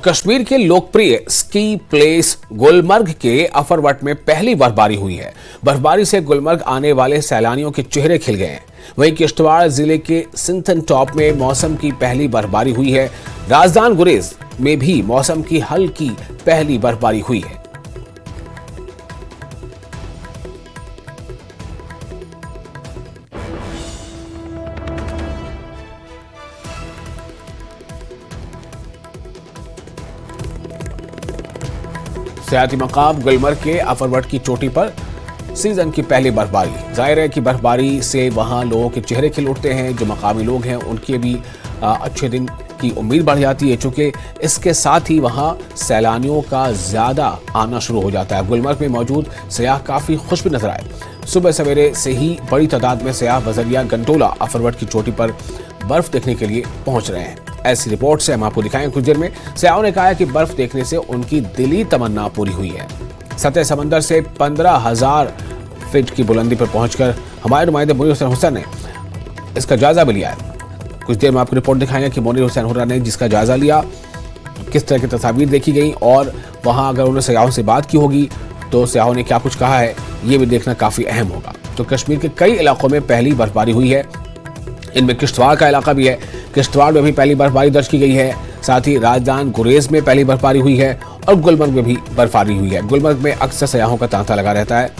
कश्मीर के लोकप्रिय ski place Gulmarg के अफरवट में पहली बर्फबारी हुई है। बर्फबारी से गुलमर्ग आने वाले सैलानियों के चेहरे खिल गए हैं। वहीं किश्तवाड़ जिले के सिंथन टॉप में मौसम की पहली बर्फबारी हुई है। राजदान गुरेज में भी मौसम की हल्की पहली बर्फबारी हुई है। सियाती मकाम गुलमर्ग के अफरवट की चोटी पर सीजन की पहली बर्फबारी। जाहिर है कि बर्फबारी से वहां लोगों के चेहरे खिल उठते हैं। जो मकामी लोग हैं उनके भी अच्छे दिन की उम्मीद बढ़ जाती है, चूंकि इसके साथ ही वहां सैलानियों का ज्यादा आना शुरू हो जाता है। गुलमर्ग में मौजूद सयाह काफी खुश भी नजर आए। सुबह सवेरे से ही बड़ी तादाद में सयाह बजरिया गंटोला अफरवट की चोटी पर बर्फ देखने के लिए पहुंच रहे हैं। ऐसी रिपोर्ट से हम आपको दिखाएंगे कुछ देर में। सयाहों ने कहा है कि बर्फ देखने से उनकी दिली तमन्ना पूरी हुई है। सतह समंदर से 15,000 फीट की बुलंदी पर पहुंचकर हमारे नुमाइंदे मोनीर हुसैन ने इसका जायजा भी लिया है। कुछ देर में आपको रिपोर्ट दिखाएंगे कि मोनीर हुसैन हुर्रा ने जिसका जायजा लिया, किस तरह की तस्वीर देखी गई और वहां अगर उन्होंने सयाहों से बात की होगी तो सयाहों ने क्या कुछ कहा है, ये भी देखना काफी अहम होगा। तो कश्मीर के कई इलाकों में पहली बर्फबारी हुई है। इनमें किश्तवाड़ का इलाका भी है। किश्तवाड़ में भी पहली बर्फबारी दर्ज की गई है। साथ ही राजदान गुरेज में पहली बर्फबारी हुई है और गुलमर्ग में भी बर्फबारी हुई है। गुलमर्ग में अक्सर सयाहों का तांता लगा रहता है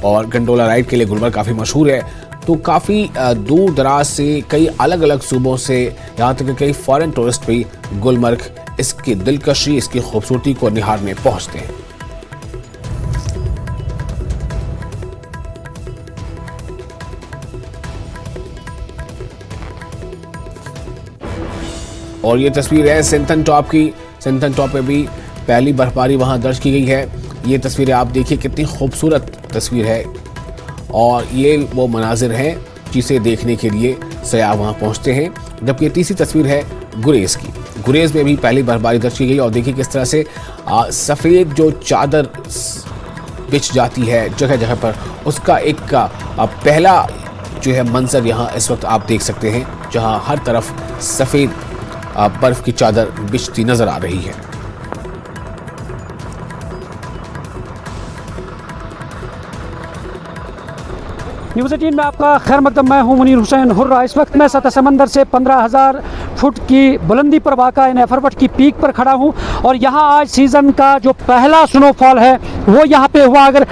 और गंडोला राइड के लिए गुलमर्ग काफ़ी मशहूर है। तो काफ़ी दूर दराज से कई अलग अलग सूबों से यहाँ तक कि कई फॉरेन टूरिस्ट भी गुलमर्ग इसकी दिलकशी, इसकी खूबसूरती को निहारने पहुँचते हैं। और ये तस्वीर है सिंथन टॉप की। सिंथन टॉप पे भी पहली बर्फबारी वहां दर्ज की गई है। ये तस्वीरें आप देखिए, कितनी खूबसूरत तस्वीर है और ये वो मनाजिर हैं जिसे देखने के लिए सयाह वहां पहुंचते हैं। जबकि तीसरी तस्वीर है गुरेज की। गुरेज में भी पहली बर्फबारी दर्ज की गई और देखिए किस तरह से सफ़ेद जो चादर बिछ जाती है जगह जगह पर, उसका एक पहला जो है मंजर यहाँ इस वक्त आप देख सकते हैं, जहाँ हर तरफ सफ़ेद बर्फ की चादर बिछती नजर आ रही है। न्यूज़ 18 में आपका खैर मकदम। मैं हूं मुनीर हुसैन हुर्रा। इस वक्त मैं सतह समंदर से 15,000 फुट की बुलंदी पर वाक़ा इन अफरवट की पीक पर खड़ा हूं और यहां आज सीज़न का जो पहला स्नोफॉल है वो यहां पे हुआ। अगर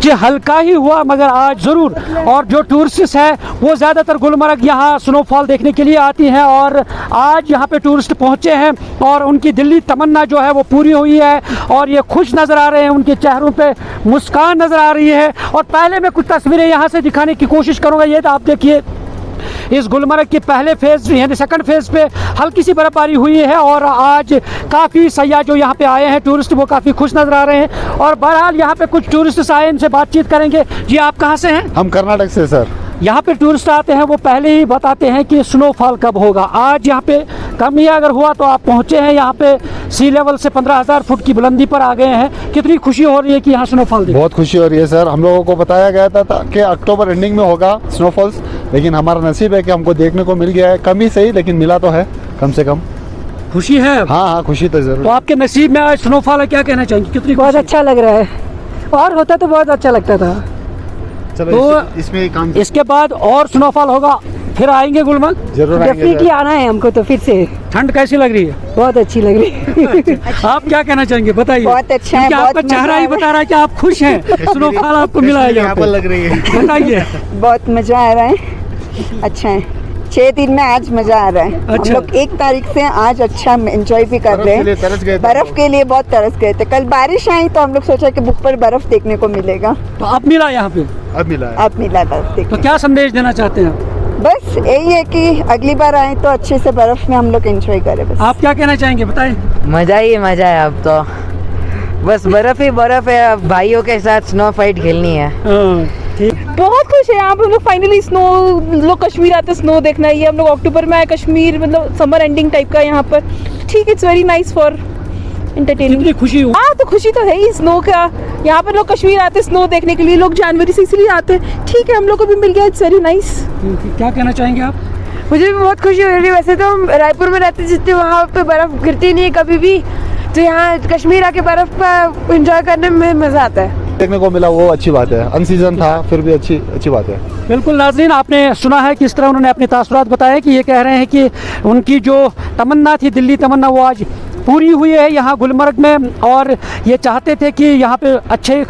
ये हल्का ही हुआ मगर आज ज़रूर। और जो टूरिस्ट है वो ज़्यादातर गुलमर्ग यहाँ स्नोफॉल देखने के लिए आती हैं और आज यहाँ पे टूरिस्ट पहुँचे हैं और उनकी दिली तमन्ना जो है वो पूरी हुई है और ये खुश नज़र आ रहे हैं। उनके चेहरों पे मुस्कान नज़र आ रही है। और पहले मैं कुछ तस्वीरें यहाँ से दिखाने की कोशिश करूँगा। ये तो आप देखिए, इस गुलमर्ग के पहले फेज़ यानी सेकंड फेज़ पे हल्की सी बर्फबारी हुई है और आज काफ़ी सयाह जो यहाँ पे आए हैं टूरिस्ट वो काफ़ी खुश नज़र आ रहे हैं। और बहरहाल यहाँ पे कुछ टूरिस्ट आए, इनसे बातचीत करेंगे। जी आप कहाँ से हैं? हम कर्नाटक से सर। यहाँ पे टूरिस्ट आते हैं वो पहले ही बताते हैं कि स्नोफॉल कब होगा। आज यहाँ पे कम ही अगर हुआ तो आप पहुँचे हैं यहाँ पे सी लेवल से 15,000 फुट की बुलंदी पर आ गए हैं। कितनी खुशी हो रही है कि यहाँ स्नोफॉल देखिए? बहुत खुशी हो रही है सर। हम लोगों को बताया गया था कि अक्टूबर एंडिंग में होगा स्नोफॉल्स, लेकिन हमारा नसीब है कि हमको देखने को मिल गया है। कम ही सही लेकिन मिला तो है, कम से कम खुशी है। हाँ, खुशी तो जरूर। तो आपके नसीब में आज स्नोफॉल है, क्या कहना चाहेंगे? कितनी बहुत अच्छा लग रहा है और होता तो बहुत अच्छा लगता था। चलो तो इसमें काम इसके बाद और स्नोफॉल होगा, फिर आएंगे गुलमर्ग? जरूर डेफिनेटली आना है हमको तो फिर से। ठंड कैसी लग रही है? बहुत अच्छी लग रही है। आप क्या कहना चाहेंगे, बताइए। बहुत अच्छा है, क्योंकि बहुत आपका चेहरा ही बता रहा है कि आप खुश हैं। स्नोफॉल आपको मिला है यहाँ पे, लग रही है। बताइए। बहुत मजा आ रहा है, अच्छा है। 6 दिन में आज मजा आ रहा है। अच्छा। हम लोग 1 तारीख से आज अच्छा एंजॉय भी कर रहे हैं। बर्फ के लिए बहुत तरस गए थे। कल बारिश आई तो हम लोग सोचा कि बुक पर बर्फ देखने को मिलेगा, तो अब मिला यहाँ पे? अब मिला है। अब मिला बर्फ देखने। तो क्या संदेश देना चाहते हैं आप? बस यही है कि अगली बार आए तो अच्छे से बर्फ में हम लोग एंजॉय करें। बस आप क्या कहना चाहेंगे, बताएं। मजा ही मजा है। अब तो बस बर्फ ही बर्फ है। अब भाइयों के साथ स्नो फाइट खेलनी है। बहुत खुश है यहाँ पे हम लोग। फाइनली स्नो, लोग कश्मीर आते स्नो देखना। ये हम लोग अक्टूबर में आए कश्मीर, मतलब समर एंडिंग टाइप का यहाँ पर। ठीक है, it's very nice for entertainment. कितनी खुशी हुई? हाँ, तो खुशी तो है ही स्नो का। यहाँ पर लोग कश्मीर आते स्नो देखने के लिए, लोग जनवरी से इसलिए आते हैं। ठीक है, हम लोग को भी मिल गया, इट्स वेरी नाइस। क्या कहना चाहेंगे आप? मुझे भी बहुत खुशी हो रही है। वैसे तो हम रायपुर में रहते, जितने वहाँ पे बर्फ़ गिरती नहीं है कभी भी, तो यहाँ कश्मीर आके बर्फ एंजॉय करने में मज़ा आता है। देखने को मिला वो अच्छी बात है, अनसीजन था फिर भी अच्छी बात है। बिल्कुल नाज़रीन, आपने सुना है किस तरह उन्होंने अपने तासुरात बताए कि ये कह रहे हैं कि उनकी जो तमन्ना थी, दिल्ली तमन्ना, वो आज पूरी हुई है यहाँ गुलमर्ग में, और ये चाहते थे कि यहाँ पे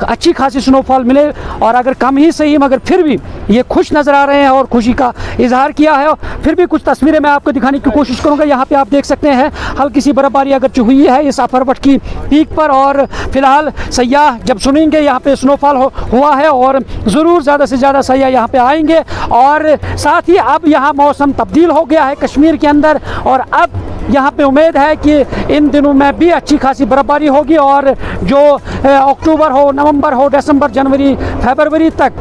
अच्छी खासी स्नोफॉल मिले, और अगर कम ही सही मगर फिर भी ये खुश नज़र आ रहे हैं और खुशी का इजहार किया है। फिर भी कुछ तस्वीरें मैं आपको दिखाने की कोशिश करूँगा। यहाँ पे आप देख सकते हैं हल्की सी बर्फबारी अगरचे हुई है इस अफरवट की पीक पर, और फिलहाल सयाह जब सुनेंगे यहाँ पे स्नोफॉल हुआ है, और ज़रूर ज़्यादा से ज़्यादा सयाह यहाँ पे आएंगे। और साथ ही अब यहाँ मौसम तब्दील हो गया है कश्मीर के अंदर, और अब यहाँ पे उम्मीद है कि इन दिनों में भी अच्छी खासी बर्फबारी होगी, और जो अक्टूबर हो, नवंबर हो, दिसंबर, जनवरी, फरवरी तक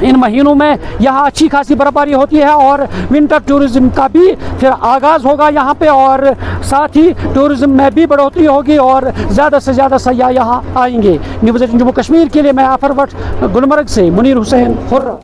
इन महीनों में यहाँ अच्छी खासी बर्फबारी होती है, और विंटर टूरिज़्म का भी फिर आगाज़ होगा यहाँ पे, और साथ ही टूरिज़्म में भी बढ़ोतरी होगी और ज़्यादा से ज़्यादा सयाह यहाँ आएंगे। न्यूज़ 18 जम्मू कश्मीर के लिए मैं अफरवट गुलमर्ग से मुनीर हुसैन हुर्रा।